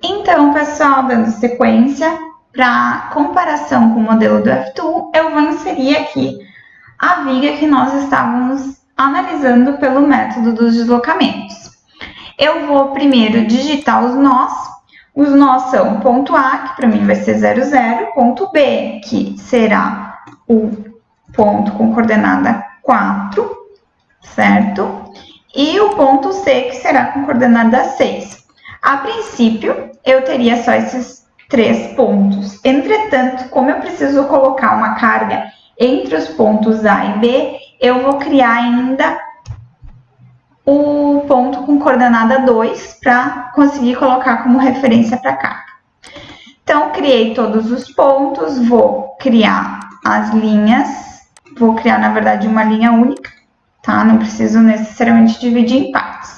Então, pessoal, dando sequência, para comparação com o modelo do F2, eu vou inserir aqui a viga que nós estávamos analisando pelo método dos deslocamentos. Eu vou primeiro digitar os nós. Os nós são ponto A, que para mim vai ser 0, 0, ponto B, que será o ponto com coordenada 4, certo? E o ponto C, que será com coordenada 6. A princípio, eu teria só esses 3 pontos. Entretanto, como eu preciso colocar uma carga entre os pontos A e B, eu vou criar ainda o ponto com coordenada 2 para conseguir colocar como referência para a carga. Então, criei todos os pontos, vou criar as linhas, vou criar, na verdade, uma linha única, tá? Não preciso necessariamente dividir em partes.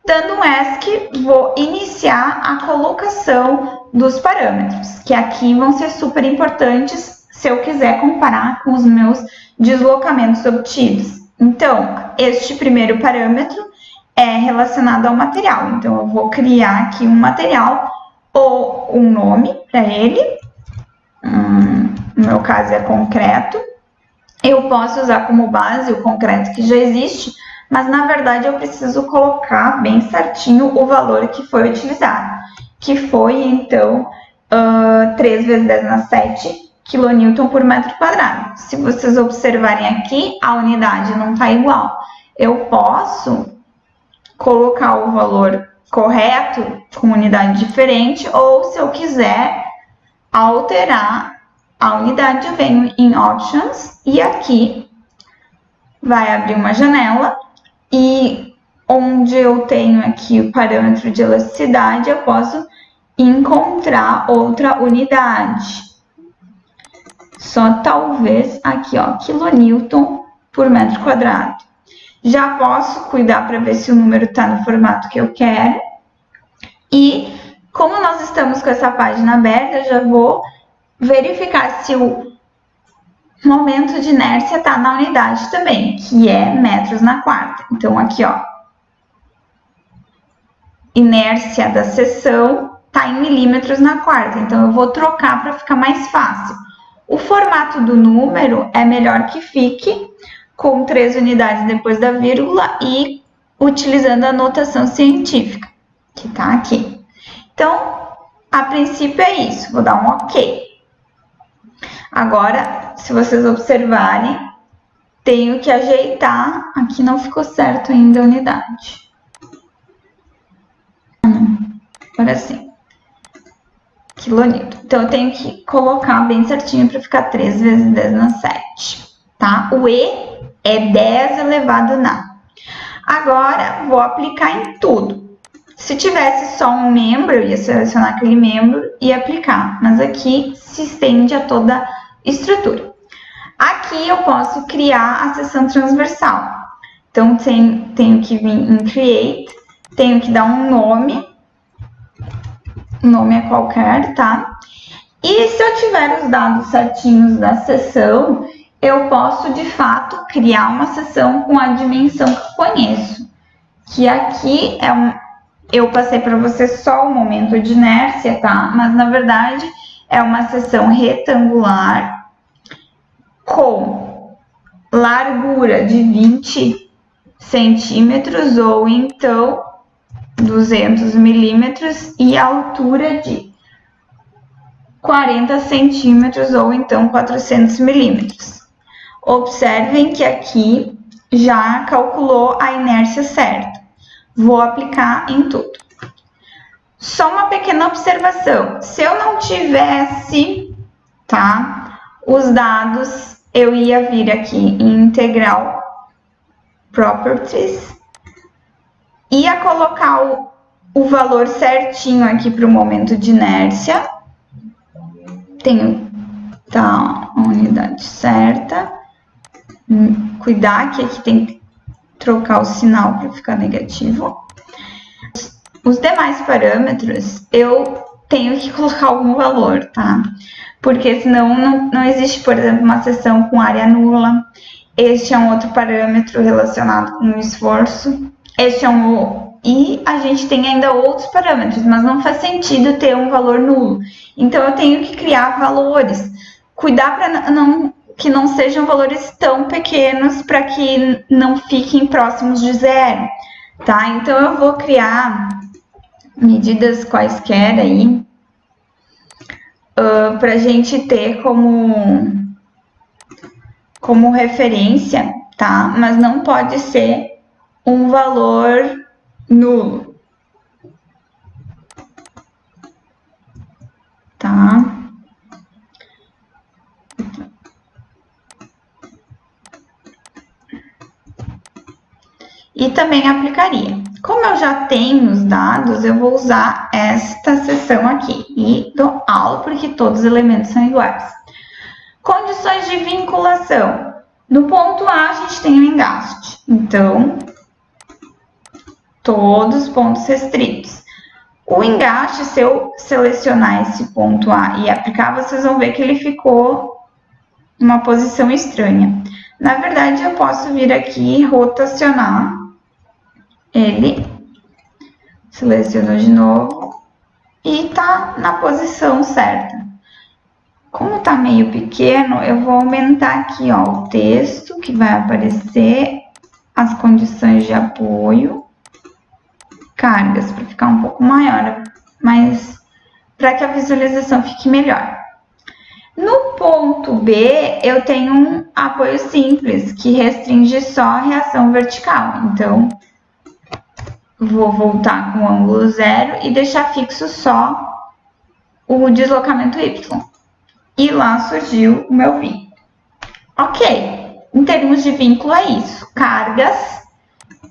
Dando um ESC, vou iniciar a colocação dos parâmetros, que aqui vão ser super importantes se eu quiser comparar com os meus deslocamentos obtidos. Então, este primeiro parâmetro é relacionado ao material. Então, eu vou criar aqui um material ou um nome para ele. No meu caso é concreto. Eu posso usar como base o concreto que já existe, mas na verdade eu preciso colocar bem certinho o valor que foi utilizado, que foi então 3 vezes 10 na 7 kN por metro quadrado. Se vocês observarem aqui, a unidade não está igual. Eu posso colocar o valor correto com unidade diferente, ou se eu quiser alterar a unidade, eu venho em Options e aqui vai abrir uma janela e onde eu tenho aqui o parâmetro de elasticidade, eu posso encontrar outra unidade. Só talvez aqui, ó, quilonewton por metro quadrado. Já posso cuidar para ver se o número está no formato que eu quero. E como nós estamos com essa página aberta, eu já vou verificar se o momento de inércia está na unidade também, que é metros na quarta. Então, aqui, ó, inércia da seção está em milímetros na quarta. Então, eu vou trocar para ficar mais fácil. O formato do número é melhor que fique com 3 unidades depois da vírgula e utilizando a notação científica, que está aqui. Então, a princípio é isso. Vou dar um OK. Agora, se vocês observarem, tenho que ajeitar. Aqui não ficou certo ainda a unidade. Agora sim. Quilonewton. Então, eu tenho que colocar bem certinho para ficar 3 vezes 10 na 7, tá? O E é 10 elevado na. Agora, vou aplicar em tudo. Se tivesse só um membro, eu ia selecionar aquele membro e aplicar. Mas aqui se estende a toda a estrutura. Aqui eu posso criar a seção transversal. Então, tenho que vir em Create, tenho que dar um nome. O nome é qualquer, tá? E se eu tiver os dados certinhos da seção, eu posso, de fato, criar uma seção com a dimensão que eu conheço. Que aqui eu passei para você só o momento de inércia, tá? Mas, na verdade, é uma seção retangular com largura de 20 centímetros ou então 200 milímetros e altura de 40 centímetros ou então 400 milímetros. Observem que aqui já calculou a inércia certa. Vou aplicar em tudo. Só uma pequena observação. Se eu não tivesse, tá, os dados, eu ia vir aqui em Integral Properties, ia colocar o valor certinho aqui para o momento de inércia. Tenho, tá, a unidade certa. Cuidar que aqui tem que trocar o sinal para ficar negativo. Os demais parâmetros, eu tenho que colocar algum valor, tá? Porque senão não existe, por exemplo, uma seção com área nula. Este é um outro parâmetro relacionado com o esforço. Este é um e a gente tem ainda outros parâmetros, mas não faz sentido ter um valor nulo. Então, eu tenho que criar valores. Cuidar para que não sejam valores tão pequenos para que não fiquem próximos de zero, tá? Então, eu vou criar medidas quaisquer aí, para a gente ter como referência, tá? Mas não pode ser um valor nulo, tá? E também aplicaria. Como eu já tenho os dados, eu vou usar esta seção aqui e dou aula porque todos os elementos são iguais. Condições de vinculação. No ponto A, a gente tem o engaste. Então, todos os pontos restritos. O engaste, se eu selecionar esse ponto A e aplicar, vocês vão ver que ele ficou em uma posição estranha. Na verdade, eu posso vir aqui e rotacionar ele. Seleciono de novo e tá na posição certa. Como tá meio pequeno, eu vou aumentar aqui, ó, o texto que vai aparecer, as condições de apoio, cargas, para ficar um pouco maior, mas para que a visualização fique melhor. No ponto B, eu tenho um apoio simples, que restringe só a reação vertical. Então, vou voltar com o ângulo 0 e deixar fixo só o deslocamento Y. E lá surgiu o meu vínculo. Ok, em termos de vínculo é isso. Cargas,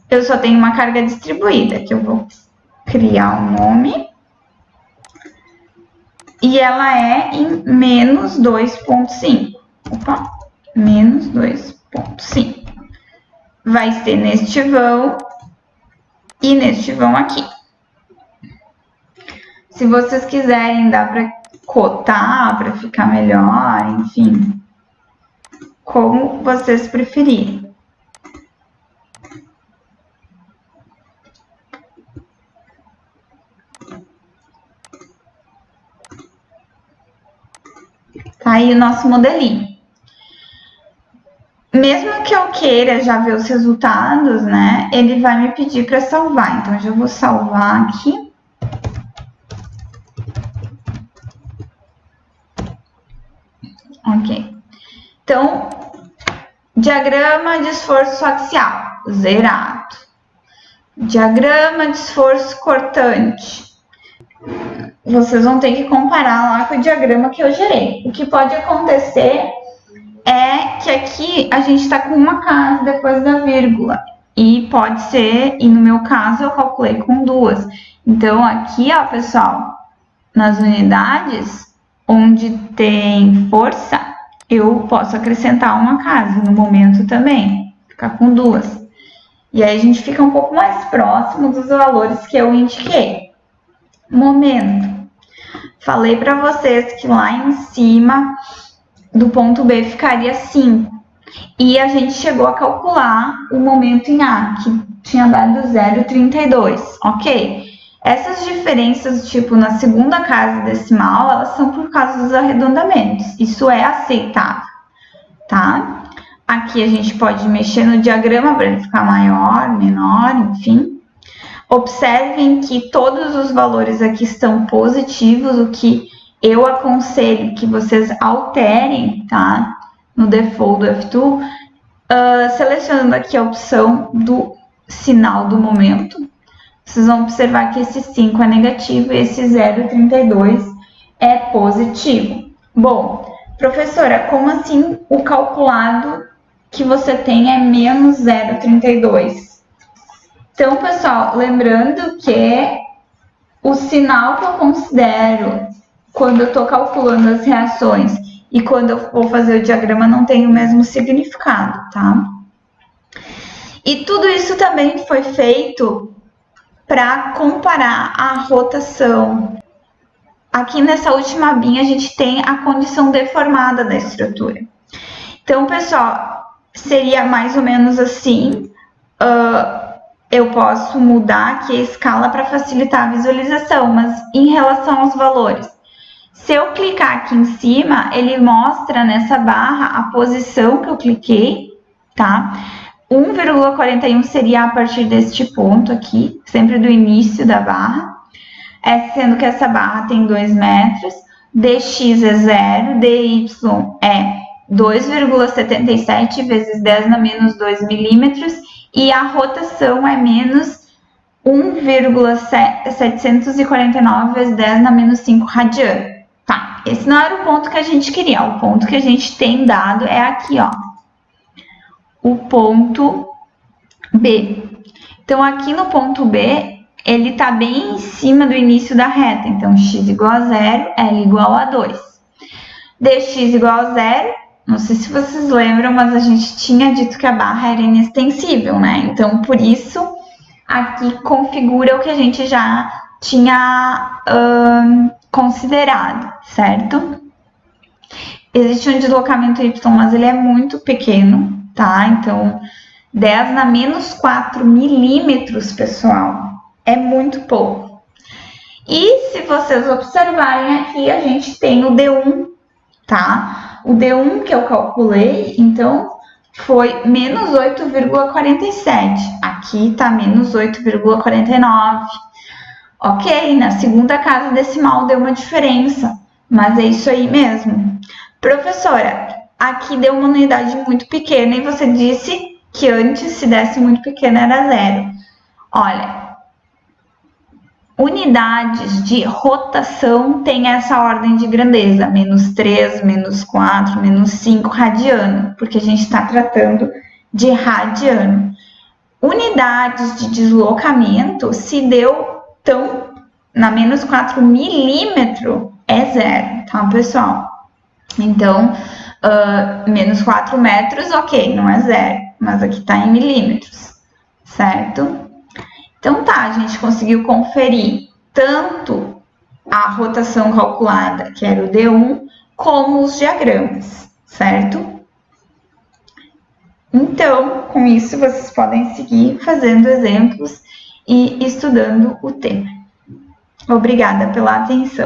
eu só tenho uma carga distribuída, que eu vou criar um nome. E ela é em menos 2,5. Opa, menos 2,5. Vai ser neste vão e neste vão aqui. Se vocês quiserem, dá para cotar, para ficar melhor, enfim. Como vocês preferirem. Tá aí o nosso modelinho. Mesmo que eu queira já ver os resultados, né, ele vai me pedir para salvar. Então, eu já vou salvar aqui. Ok. Então, diagrama de esforço axial, zerado. Diagrama de esforço cortante. Vocês vão ter que comparar lá com o diagrama que eu gerei. O que pode acontecer é que aqui a gente está com uma casa depois da vírgula. E pode ser, e no meu caso eu calculei com duas. Então, aqui, ó, pessoal, nas unidades onde tem força, eu posso acrescentar uma casa no momento também, ficar com duas. E aí a gente fica um pouco mais próximo dos valores que eu indiquei. Momento. Falei para vocês que lá em cima do ponto B ficaria 5. E a gente chegou a calcular o momento em A, que tinha dado 0,32, ok? Essas diferenças, tipo, na segunda casa decimal, elas são por causa dos arredondamentos. Isso é aceitável, tá? Aqui a gente pode mexer no diagrama para ele ficar maior, menor, enfim. Observem que todos os valores aqui estão positivos, o que eu aconselho que vocês alterem, tá? No default do F2, selecionando aqui a opção do sinal do momento. Vocês vão observar que esse 5 é negativo e esse 0,32 é positivo. Bom, professora, como assim o calculado que você tem é menos 0,32? Então, pessoal, lembrando que o sinal que eu considero quando eu estou calculando as reações e quando eu vou fazer o diagrama não tem o mesmo significado, tá? E tudo isso também foi feito para comparar a rotação. Aqui nessa última abinha a gente tem a condição deformada da estrutura. Então, pessoal, seria mais ou menos assim. eu posso mudar aqui a escala para facilitar a visualização, mas em relação aos valores, se eu clicar aqui em cima, ele mostra nessa barra a posição que eu cliquei, tá? 1,41 seria a partir deste ponto aqui, sempre do início da barra, sendo que essa barra tem 2 metros, dx é 0, dy é 2,77 vezes 10 na menos 2 milímetros, e a rotação é menos 1,749 vezes 10 na menos 5 radiano. Tá, esse não era o ponto que a gente queria, o ponto que a gente tem dado é aqui, ó, o ponto B. Então, aqui no ponto B, ele tá bem em cima do início da reta, então x igual a 0, L igual a 2. Dx igual a 0, não sei se vocês lembram, mas a gente tinha dito que a barra era inextensível, né? Então, por isso, aqui configura o que a gente já tinha considerado, certo? Existe um deslocamento y, mas ele é muito pequeno, tá? Então, 10 na menos 4 milímetros, pessoal, é muito pouco. E se vocês observarem aqui, a gente tem o D1, tá? O D1 que eu calculei, então, foi menos 8,47. Aqui tá menos 8,49. Ok, na segunda casa decimal deu uma diferença, mas é isso aí mesmo. Professora, aqui deu uma unidade muito pequena e você disse que antes, se desse muito pequena, era 0. Olha, unidades de rotação tem essa ordem de grandeza, menos 3, menos 4, menos 5 radiano, porque a gente está tratando de radiano. Unidades de deslocamento, se deu tão na menos 4 milímetro, é 0, tá, pessoal? Então, menos 4 metros, ok, não é 0, mas aqui tá em milímetros, certo? Então tá, a gente conseguiu conferir tanto a rotação calculada, que era o D1, como os diagramas, certo? Então, com isso, vocês podem seguir fazendo exemplos e estudando o tema. Obrigada pela atenção.